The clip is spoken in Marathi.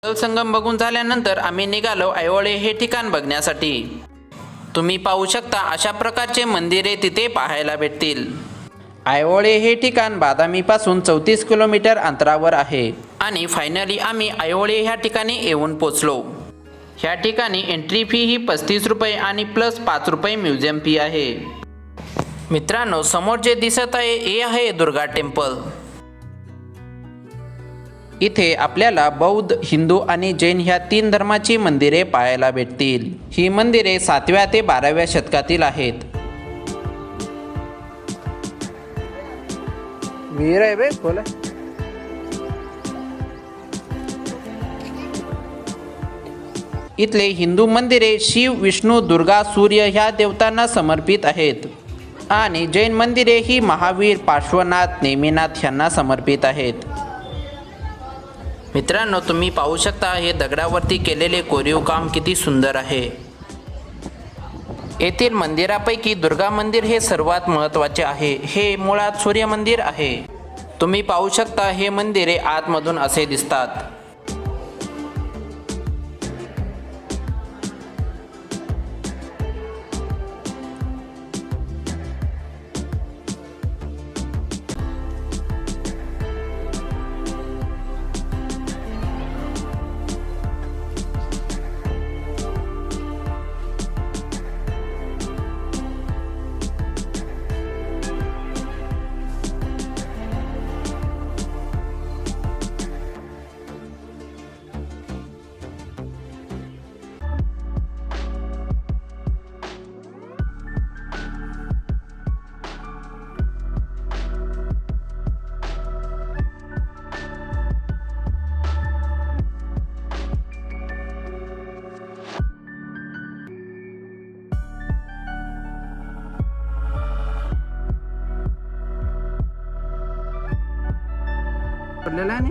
संगम बघून झाल्यानंतर आम्ही निघालो ऐहोळे हे ठिकाण बघण्यासाठी। तुम्ही पाहू शकता अशा प्रकारचे मंदिरे तिथे पाहायला भेटतील। ऐहोळे हे ठिकाण बादामीपासून 34 किलोमीटर अंतरावर आहे आणि फायनली आम्ही ऐहोळे ह्या ठिकाणी येऊन पोचलो। ह्या ठिकाणी एंट्री फी ही 35 रुपये आणि प्लस 5 रुपये म्युझियम फी आहे। मित्रांनो, समोर जे दिसत आहे हे आहे दुर्गा टेम्पल। इथे आपल्याला बौद्ध, हिंदू आणि जैन ह्या 3 धर्माची मंदिरे पाहायला भेटतील। ही मंदिरे 7व्या ते 12व्या शतकातील आहेत। विहीर आहे बे बोला। इथले हिंदू मंदिरे शिव, विष्णू, दुर्गा, सूर्य ह्या देवतांना समर्पित आहेत आणि जैन मंदिरे ही महावीर, पार्श्वनाथ, नेमिनाथ यांना समर्पित आहेत। मित्रांनो, तुम्ही पाहू शकता हे दगडावरती केलेले कोरीव काम किती सुंदर आहे। येथील मंदिरापैकी दुर्गा मंदिर हे सर्वात महत्त्वाचे आहे। हे मुळात सूर्य मंदिर आहे। तुम्ही पाहू शकता हे मंदिरे आतमधून असे दिसतात। पडलेला आहे